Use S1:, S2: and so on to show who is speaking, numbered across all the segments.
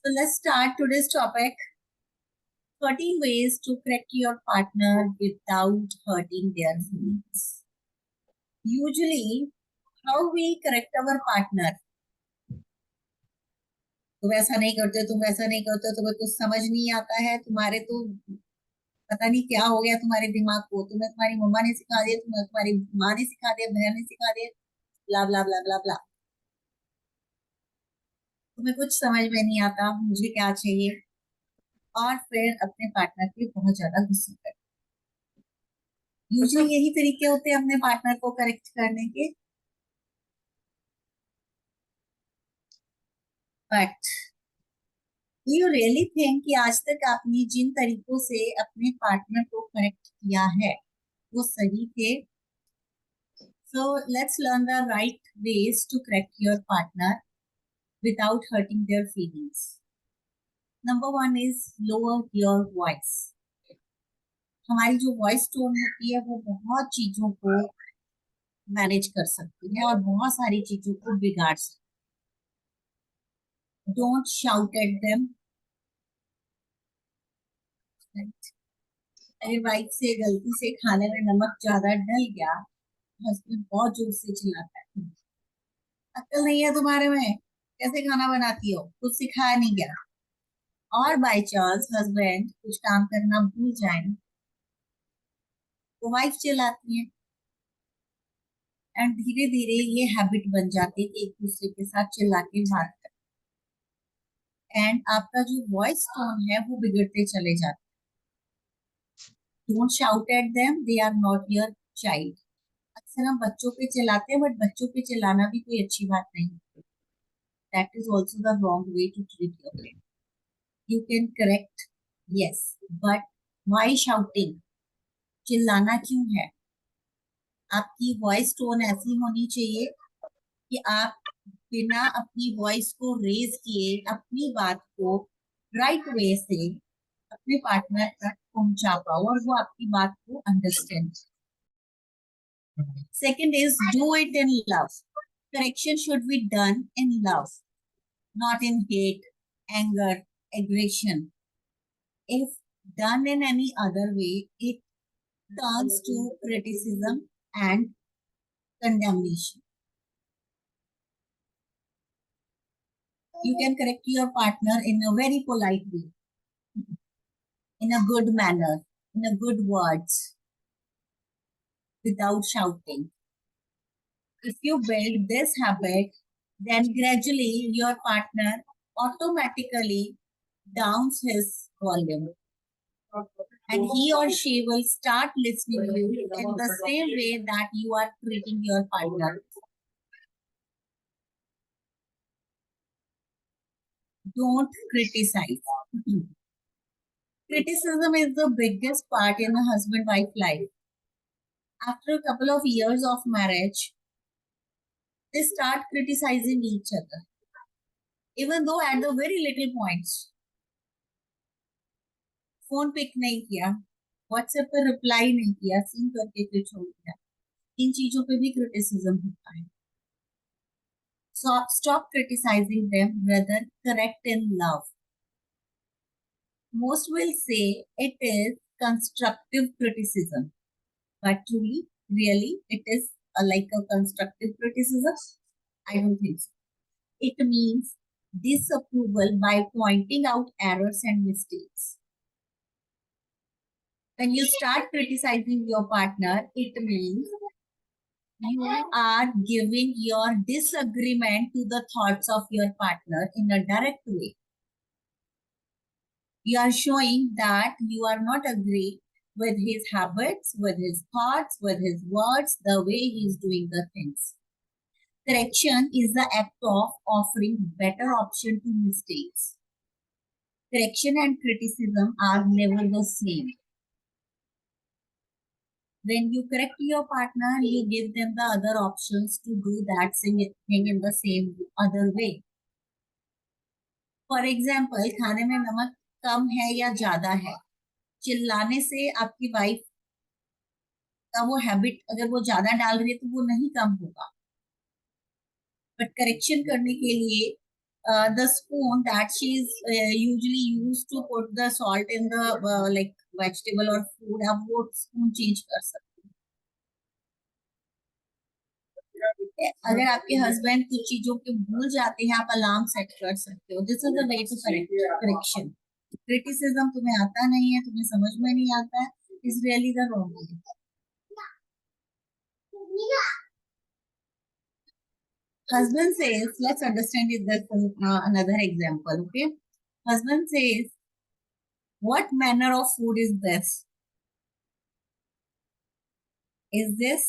S1: So let's start today's topic: 13 ways to correct your partner without hurting their feelings. Usually, how we correct our partner? तुम ऐसा नहीं करते, तुम ऐसा नहीं करते, तुम्हें कुछ समझ नहीं आता है, तुम्हारे तो पता नहीं क्या हो गया तुम्हारे दिमाग को, तुम्हें तुम्हारी मम्मा ने सिखा दिया, तुम्हें तुम्हारी माँ ने सिखा दिया, बहन ने सिखा दिया, ब्ला ब्ला ब्ला ब्ला ब्ला। तुम्हें कुछ समझ में नहीं आता मुझे क्या चाहिए, और फिर अपने पार्टनर पे बहुत ज्यादा गुस्सा कर। यूजुअली यही तरीके होते हैं अपने पार्टनर को करेक्ट करने के। But do you really think कि आज तक आपने जिन तरीकों से अपने पार्टनर को करेक्ट किया है वो सही थे? So let's learn the right ways to correct your partner without hurting their feelings. Number one is lower your voice. हमारी जो वॉइस टोन होती है वो बहुत चीजों को मैनेज कर सकती है और बहुत सारी चीजों को बिगाड़ सकती है। Don't shout at them. अगर वाइफ से गलती से खाने में नमक ज्यादा डल गया, हस्बैंड बहुत जोर से चिल्लाता है, अक्ल नहीं है तुम्हारे में, कैसे खाना बनाती हो, कुछ सिखाया नहीं गया। और बाय चांस हस्बैंड कुछ काम करना भूल जाए तो वाइफ चिल्लाती है, एंड धीरे धीरे ये हैबिट बन जाती है कि एक दूसरे के साथ चिल्ला के बात कर, एंड आपका जो वॉइस टोन है वो बिगड़ते चले जाते। Don't shout at them, they are not your child. अक्सर हम बच्चों पे चिल्लाते हैं, बट बच्चों पे चिल्लाना भी कोई अच्छी बात नहीं। That is also the wrong way to treat your kid. You can correct, yes, but why shouting? चिल्लाना क्यों है? आपकी वॉइस टोन ऐसी होनी चाहिए कि आप बिना अपनी वॉइस को रेज किए अपनी बात को राइट वे से अपने पार्टनर तक पहुंचा पाओ और वो आपकी बात को understand. Second is do it in love. Correction should be done in love, not in hate, anger, aggression. If done in any other way, it turns to criticism and condemnation. You can correct your partner in a very polite way, in a good manner, in a good words, without shouting. If you build this habit, then gradually your partner automatically downs his volume, and he or she will start listening to you in the same way that you are treating your partner. Don't criticize. Criticism is the biggest part in a husband-wife life. After a couple of years of marriage, they start criticizing each other, even though at the very little points. Phone pick नहीं किया, WhatsApp पर reply नहीं किया, scene करके फिर छोड़ दिया, इन चीजों पे भी क्रिटिसिज्म होता है। So stop criticizing them, rather correct in love. Most will say it is constructive criticism, but truly, really, it is like a constructive criticism? I don't think so. It means disapproval by pointing out errors and mistakes. When you start criticizing your partner, it means you are giving your disagreement to the thoughts of your partner in a direct way. You are showing that you are not agree with his habits, with his thoughts, with his words, the way he is doing the things. Correction is the act of offering better option to mistakes. Correction and criticism are never the same. When you correct your partner, you give them the other options to do that same thing in the same other way. For example, खाने में नमक कम है या ज्यादा है, चिल्लाने से आपकी वाइफ का वो हैबिट, अगर वो ज्यादा डाल रही है तो वो नहीं कम होगा, बट करेक्शन करने के लिए the spoon that she's usually used to put the salt in the like vegetable or food, आप वो spoon change कर सकते हैं. अगर आपके हस्बैंड कुछ चीजों के भूल जाते हैं, आप अलार्म सेट कर सकते हो. This is the way to correction. Criticism तुम्हें आता नहीं है, तुम्हें समझ में नहीं आता है, is really the wrong way. Husband says, let's understand it. This another example. Okay, husband says, what manner of food is this? Is this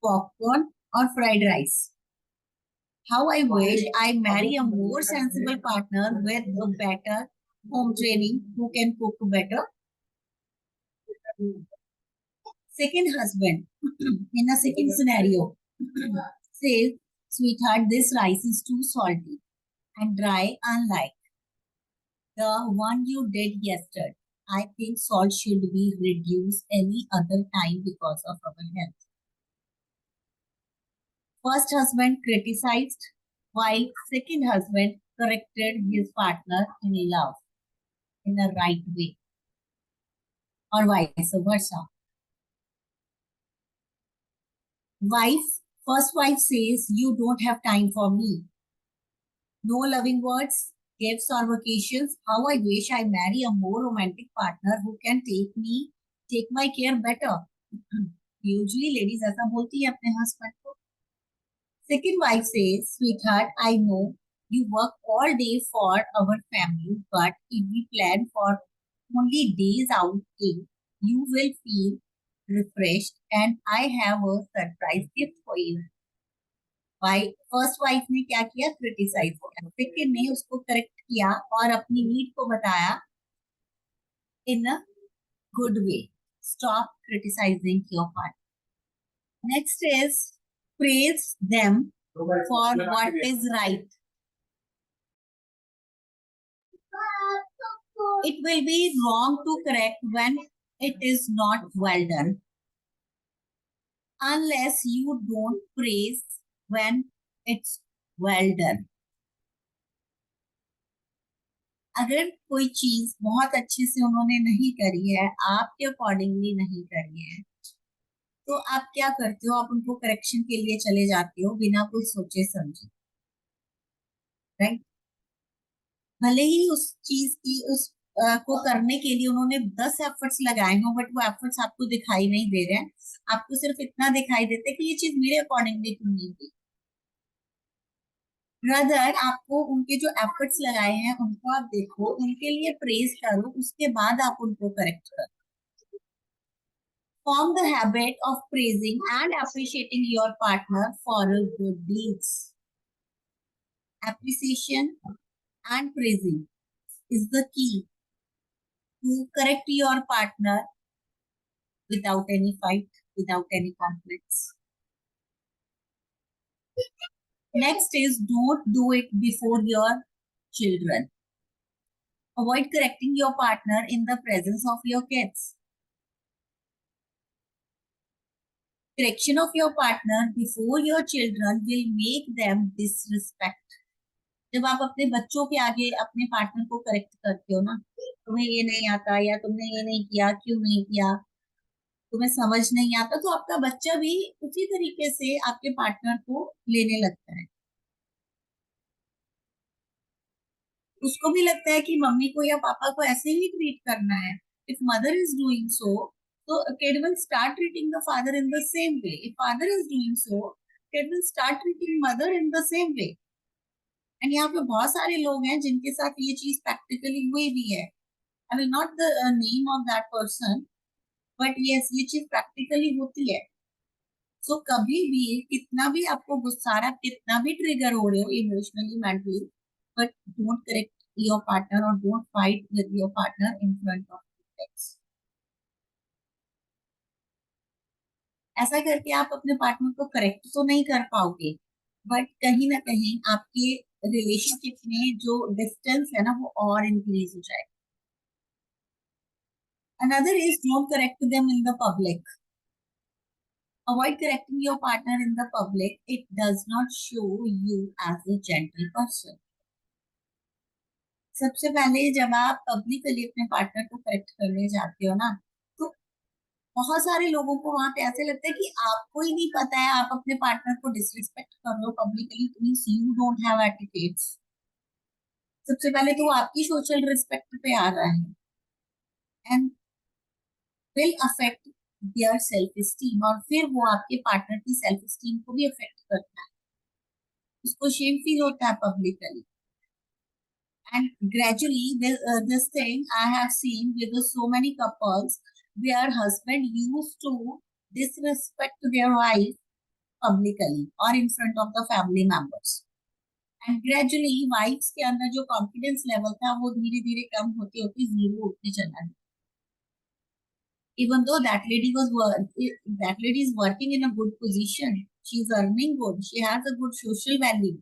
S1: popcorn or fried rice? How I wish I marry a more sensible partner with a better home training who can cook better. Second husband, in a second scenario, says, sweetheart, this rice is too salty and dry, unlike the one you did yesterday. I think salt should be reduced any other time because of our health. First husband criticized, while second husband corrected his partner in love, in the right way, or vice versa. First wife says, you don't have time for me. No loving words, gifts or vacations. How I wish I marry a more romantic partner who can take my care better. Usually ladies ऐसा बोलती है अपने husband को. Second wife says, sweetheart, I know you work all day for our family, but if we plan for only days outing, you will feel refreshed and I have a surprise gift for you. First wife ने क्या किया? Criticise किया. Second ने उसको correct किया और अपनी need को बताया in a good way. Stop criticising your partner. Next is praise them for what is right. It will be wrong to correct when it is not well done. Unless you don't praise when it's well done. अगर कोई चीज बहुत अच्छे से उन्होंने नहीं करी है, आपके अकॉर्डिंगली नहीं करी है, तो आप क्या करते हो? आप उनको करेक्शन के लिए चले जाते हो बिना कुछ सोचे समझे. राइट? भले ही उस चीज की को करने के लिए उन्होंने 10 एफर्ट्स लगाए हो, बट वो एफर्ट्स आपको दिखाई नहीं दे रहे हैं. आपको सिर्फ इतना दिखाई देता है कि ये चीज मेरे अकॉर्डिंगली क्यों नहीं हुई. ब्रदर, आपको उनके जो एफर्ट्स लगाए हैं उनको आप देखो, उनके लिए प्रेज करो, उसके बाद आप उनको करेक्ट करो. Form the habit of praising and appreciating your partner for good deeds. Appreciation and praising is the key to correct your partner without any fight, without any conflicts. Next is don't do it before your children. Avoid correcting your partner in the presence of your kids. Correction of your partner before your children will make them disrespect. जब आप अपने बच्चों के आगे अपने partner को correct करते हो ना, तुम्हें ये नहीं आता या तुमने ये नहीं किया, क्यों नहीं किया, तुम्हें समझ नहीं आता, तो आपका बच्चा भी उसी तरीके से आपके पार्टनर को लेने लगता है. उसको भी लगता है कि मम्मी को या पापा को ऐसे ही ट्रीट करना है. If mother is doing so, तो kid will start treating the father in the same way. If father is doing so, kid will start treating mother in the same way. And यहाँ पे बहुत सारे लोग हैं जिनके साथ ये चीज प्रैक्टिकली हुई भी है. I will not the name of that person, but yes, ये चीज प्रैक्टिकली होती है. सो कभी भी कितना भी आपको गुस्सा आ रहा है, कितना भी ट्रिगर हो रहे हो emotionally, mentally, but don't correct your partner और don't fight with your partner in front of kids. ऐसा करके आप अपने पार्टनर को करेक्ट तो नहीं कर पाओगे, बट कहीं ना कहीं आपके रिलेशनशिप में जो डिस्टेंस है ना, वो और इंक्रीज हो जाएगा. Another is don't correct them in the public. Avoid correcting your partner in the public. It does not show you as a gentle person. सबसे पहले जब आप पब्लिकली अपने पार्टनर को करेक्ट करने जाते हो ना, तो बहुत सारे लोगों को वहां पे ऐसे लगता है कि आपको ही नहीं पता है, आप अपने पार्टनर को डिसरिस्पेक्ट कर रहे हो publicly, it means you don't have etiquettes. सबसे पहले तो वो आपकी सोशल रिस्पेक्ट पे आ रहा है, and will affect their self esteem, और फिर वो आपके पार्टनर की सेल्फ स्टीम को भी अफेक्ट करता है, उसको शेम फील होता है publicly. And gradually, this thing I have seen with so many couples where husband used to disrespect their wife publicly or in front of the family members. And gradually, wives के अंदर जो confidence level था वो धीरे धीरे कम होते होते zero होते चला गया. Even though that lady is working in a good position, she is earning good, she has a good social value.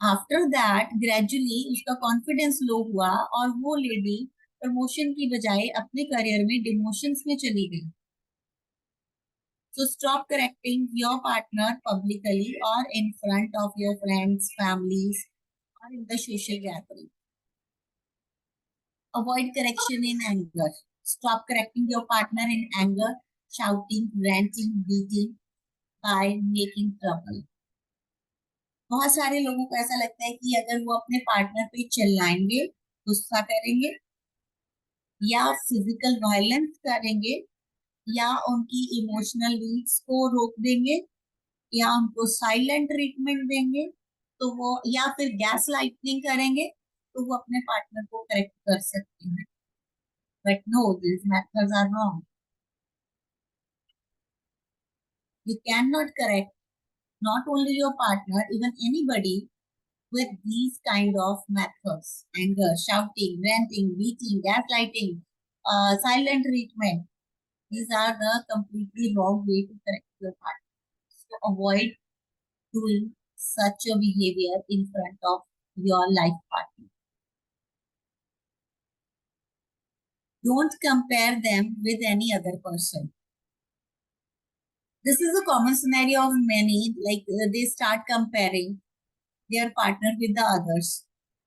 S1: After that gradually उसका कॉन्फिडेंस लो हुआ और वो लेडी प्रमोशन की बजाय अपने करियर में डिमोशंस में चली गई. So stop correcting your partner publicly और in front of your friends, families और in the social gathering. Avoid correction in anger. Stop correcting your partner in anger, shouting, ranting, beating by making trouble. बहुत सारे लोगों को ऐसा लगता है कि अगर वो अपने पार्टनर पे चिल्लाएंगे, गुस्सा करेंगे या फिजिकल वायलेंस करेंगे या उनकी इमोशनल नीड्स को रोक देंगे या उनको साइलेंट ट्रीटमेंट देंगे, तो वो या फिर गैस लाइटनिंग करेंगे, तो वो अपने पार्टनर को करेक्ट कर सकते हैं. But no, this methods are wrong. You can not correct not only your partner, even anybody with these kind of methods: anger, shouting, ranting, beating, gaslighting, silent treatment. These are the completely wrong way to correct your partner. So avoid doing such a behavior in front of your life partner. Don't compare them with any other person. This is a common scenario of many, like they start comparing their partner with the others.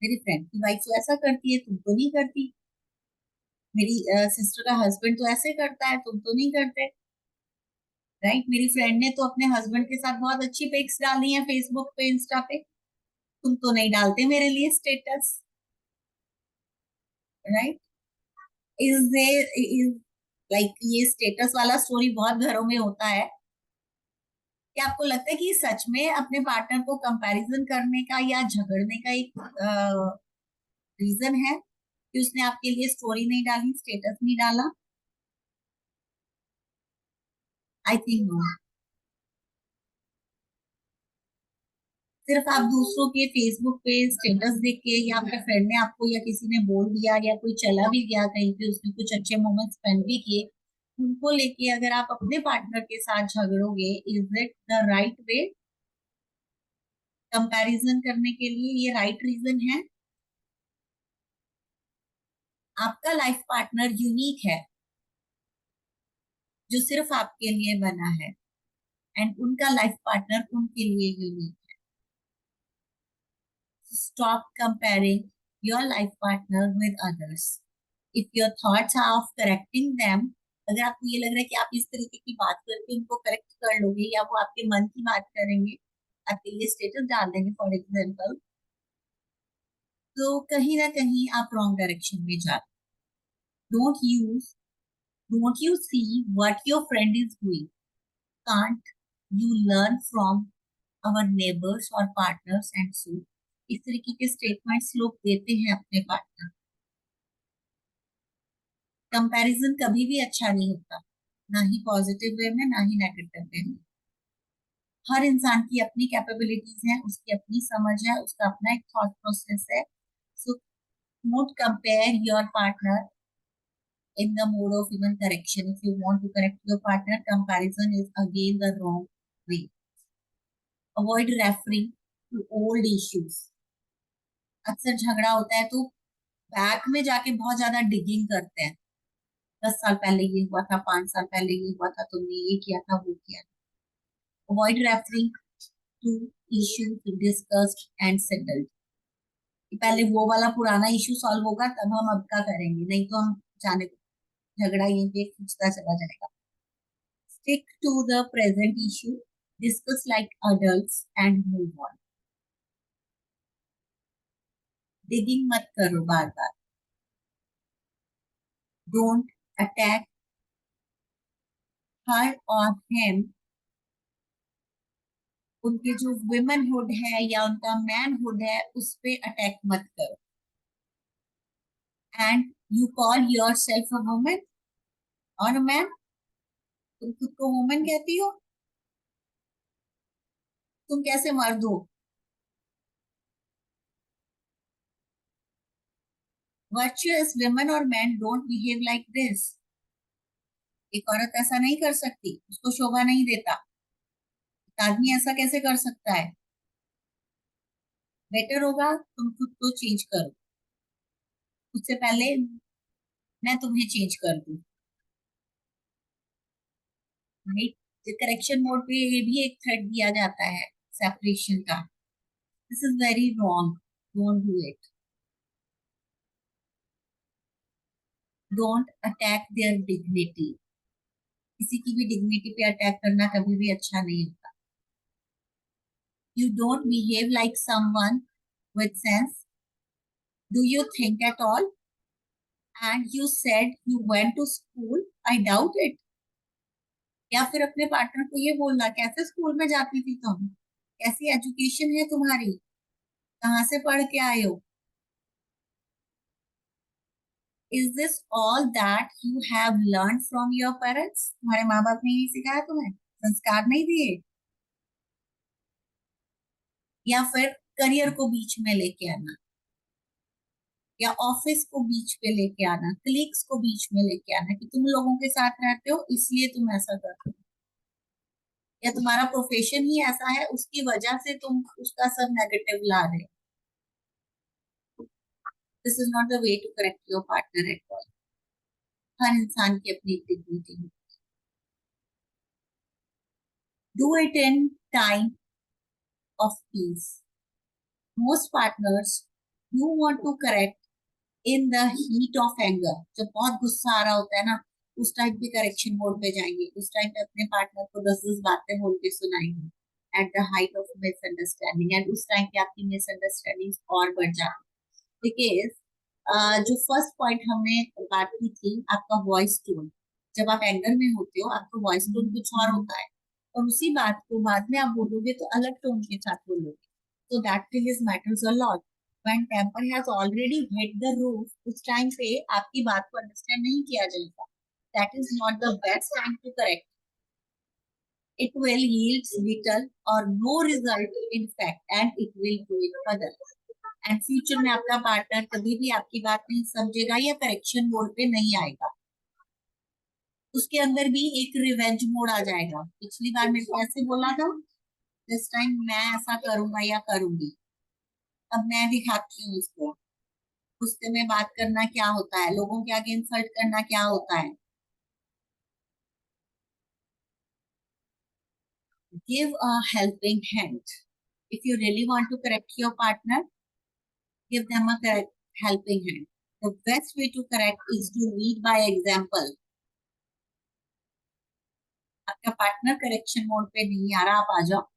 S1: मेरी friend की wife तो ऐसा करती है, तुम तो नहीं करती. मेरी सिस्टर का हस्बैंड तो ऐसे करता है, तुम तो नहीं करते. राइट? मेरी फ्रेंड ने तो अपने हस्बैंड के साथ बहुत अच्छी पिक्स डाली हैं फेसबुक पे, इंस्टा पे, तुम तो नहीं डालते मेरे लिए status. Right? Is there is like ये स्टेटस वाला स्टोरी बहुत घरों में होता है. क्या आपको लगता है कि सच में अपने पार्टनर को कंपैरिजन करने का या झगड़ने का एक रीजन है कि उसने आपके लिए स्टोरी नहीं डाली, स्टेटस नहीं डाला? I think no. सिर्फ आप दूसरों के फेसबुक पे स्टेटस देख के या आपके फ्रेंड ने आपको या किसी ने बोल दिया या कोई चला भी गया कहीं पे, उसने कुछ अच्छे मोमेंट स्पेंड भी किए, उनको लेके अगर आप अपने पार्टनर के साथ झगड़ोगे, is it the right way? Comparison करने के लिए ये राइट रीजन है? आपका लाइफ पार्टनर यूनिक है, जो सिर्फ आपके लिए बना है, एंड उनका लाइफ पार्टनर उनके लिए unique. Stop comparing your life partner with others. If your thoughts are of correcting them, अगर आपको ये लग रहा है कि आप इस तरीके की बात करके उनको करेक्ट कर लोगे या वो आपके मन की बात करेंगे, आपके लिए स्टेटस डाल देंगे फॉर एग्जाम्पल, तो कहीं ना कहीं आप रॉन्ग डायरेक्शन में जा रहे. Don't use don't you see what your friend is doing? Can't you learn from our neighbours और पार्टनर्स एंड सो? इस तरीके के स्टेटमेंट्स लोग देते हैं अपने पार्टनर. कंपैरिजन कभी भी अच्छा नहीं होता, ना ही पॉजिटिव वे में ना ही नेगेटिव वे में. हर इंसान की अपनी कैपेबिलिटीज हैं, उसकी अपनी समझ है, उसका अपना एक थॉट प्रोसेस है. So don't compare your partner in the mode of even correction. If you want to correct your partner, comparison is again the wrong way. Avoid referring to old issues. अक्सर झगड़ा होता है तो back में जाके बहुत ज्यादा डिगिंग करते हैं. 10 साल पहले ये हुआ था, 5 साल पहले ये हुआ था, तुमने ये किया था, वो किया था. Avoid referring to issues discussed and settled. कि पहले वो वाला पुराना इश्यू सॉल्व होगा तब हम अब का करेंगे, नहीं तो हम जाने झगड़ा यहीं पे खींचता चला जाएगा. Stick to the present issue, discuss like adults and move on. Digging मत करो बार बार. Don't attack her or him. उनके जो womanhood है या उनका manhood है उस पे अटैक मत करो. And you call yourself a woman or a man? तुम खुद को woman कहती हो? तुम कैसे मर्द हो? Virtuous women or men don't behave like this. एक औरत ऐसा नहीं कर सकती, उसको शोभा नहीं देता. आदमी ऐसा कैसे कर सकता है? बेटर होगा तुम खुद को चेंज करो, उससे पहले मैं तुम्हें चेंज कर दूं. राइट. करेक्शन मोड पे ये भी एक थ्रेड दिया जाता है सेपरेशन का. This is very wrong. Don't do it. Don't attack there dignity. किसी की भी डिग्निटी पे अटैक करना कभी भी अच्छा नहीं होता. You don't behave like someone with sense. Do you think at all? And you said you went to school. I doubt it. या फिर अपने पार्टनर को ये बोलना, कैसे स्कूल में जाती थी तुम, कैसी एजुकेशन है तुम्हारी, कहाँ से पढ़ के आए हो. Is this all that you have learn from your parents? तुम्हारे माँ बाप ने यही सिखाया तुम्हें, संस्कार नहीं दिए? या फिर करियर को बीच में लेके आना, या ऑफिस को बीच पे लेके आना, कलीग्स को बीच में लेके आना कि तुम लोगों के साथ रहते हो इसलिए तुम ऐसा करते हो, या तुम्हारा प्रोफेशन ही ऐसा है उसकी वजह से तुम उसका सब नेगेटिव ला रहे हो. This is not the way to correct your partner at all. हर इंसान की अपनी डिग्निटी है. Do it in time of peace. Most partners you want to correct in the heat of anger. जब बहुत गुस्सा आ रहा होता है ना, उस टाइम पे करेक्शन मोड पे जाएंगे, उस टाइम पे अपने पार्टनर को 10-10 बातें बोल के सुनाएंगे at the height of misunderstanding. And उस टाइम पे आपकी मिसअंडरस्टैंडिंग और बढ़ जाती. बिकॉज जो फर्स्ट पॉइंट हमने बात की थी, आपका वॉइस टोन. जब आप एंगर में होते हो आपका वॉइस टोन कुछ और होता है, और उसी बात को बाद में आप बोलोगे तो अलग टोन के साथ बोलोगे. So that thing is matters a lot. When temper has already hit the roof, उस टाइम पे आपकी बात को अंडरस्टैंड नहीं किया जाएगा. That is not the best time to correct. It will yield little or no result in fact, and it will do it further. And future में आपका पार्टनर कभी भी आपकी बात नहीं समझेगा या करेक्शन मोड पे नहीं आएगा. उसके अंदर भी एक रिवेंज मोड आ जाएगा. पिछली बार मेरे को ऐसे बोला था, दिस टाइम मैं ऐसा करूंगा या करूंगी, अब मैं दिखाती हूँ उसको. गुस्से में बात करना क्या होता है, लोगों के आगे इंसल्ट करना क्या होता है. Give a helping hand. If you really want to correct your partner, give them a correct helping hand. The best way to correct is to lead by example. आपका पार्टनर करेक्शन मोड पे नहीं आ रहा, आप आ जाओ.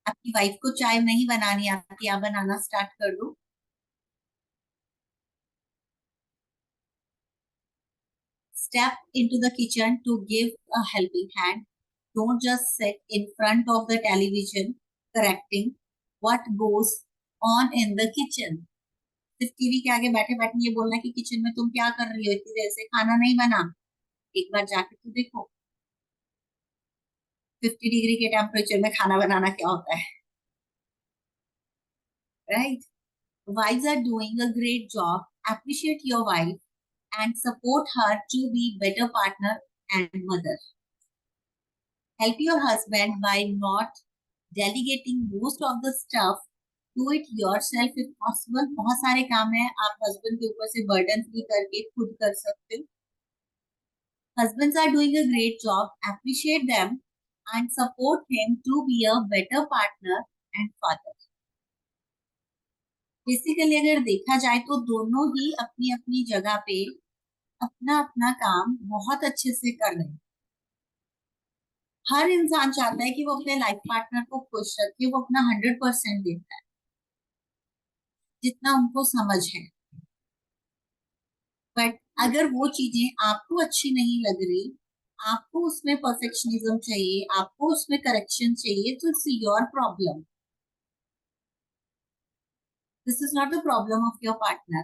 S1: आपकी wife को चाय नहीं बनानी आती, आप बनाना स्टार्ट कर दो. Step into the kitchen to give a helping hand. Don't just sit in front of the television correcting what goes on in the kitchen. सिर्फ टीवी के आगे बैठे बैठे ये बोलना कि किचन में तुम क्या कर रही हो, इतनी देर से खाना नहीं बना. एक बार जाके तो देखो 50 डिग्री के टेम्परेचर में खाना बनाना क्या होता है. Right. Wives are doing a great job. Appreciate your wife and support her to be better partner and mother. Help your husband by not delegating most of the stuff. Do it yourself if possible. बहुत सारे काम है आप husband के ऊपर से burden free करके खुद कर सकते हो. Husbands are doing a great job. Appreciate them and support him to be a better partner and father. Basically अगर देखा जाए तो दोनों ही अपनी अपनी जगह पे अपना अपना काम बहुत अच्छे से कर रहे हैं। हर इंसान चाहता है कि वो अपने लाइफ पार्टनर को खुश रखे, वो अपना 100% देता है जितना उनको समझ है। बट अगर वो चीजें आपको अच्छी नहीं लग रही, आपको उसमें परफेक्शनिज्म चाहिए, आपको उसमें करेक्शन चाहिए, तो it's your problem. This is not the problem of your partner.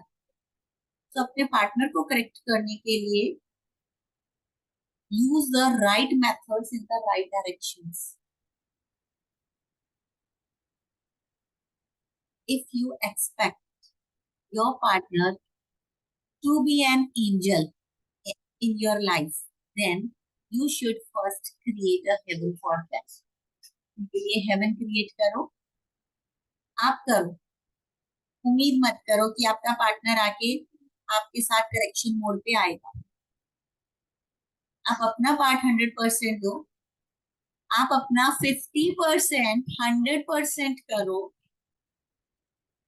S1: तो अपने पार्टनर को करेक्ट करने के लिए use the right methods in the right directions. If you expect your partner to be an angel in your life, then you should first create a heaven for them. उनके लिए heaven create करो, आप करो। उम्मीद मत करो कि आपका पार्टनर आके आपके साथ करेक्शन मोड पे आएगा। आप अपना पार्ट 100% दो, आप अपना 50% 100% करो।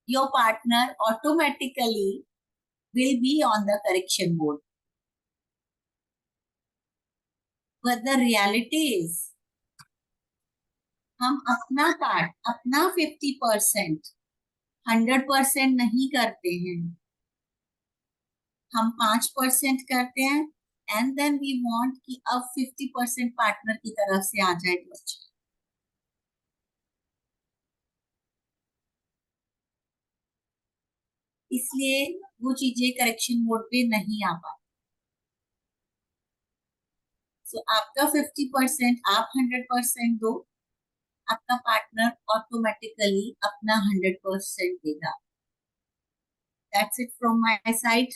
S1: Your partner automatically will be on the correction mode. But the reality is, हम अपना पार्ट, अपना 50% 100% नहीं करते हैं, हम 5% करते हैं, एंड देन वी वांट कि अब 50% पार्टनर की तरफ से आ जाए तो अच्छा। इसलिए वो चीजें करेक्शन मोड पे नहीं आ पाती। सो आपका 50% आप 100% दो, आपका पार्टनर ऑटोमेटिकली अपना 100% देगा। That's it from my side.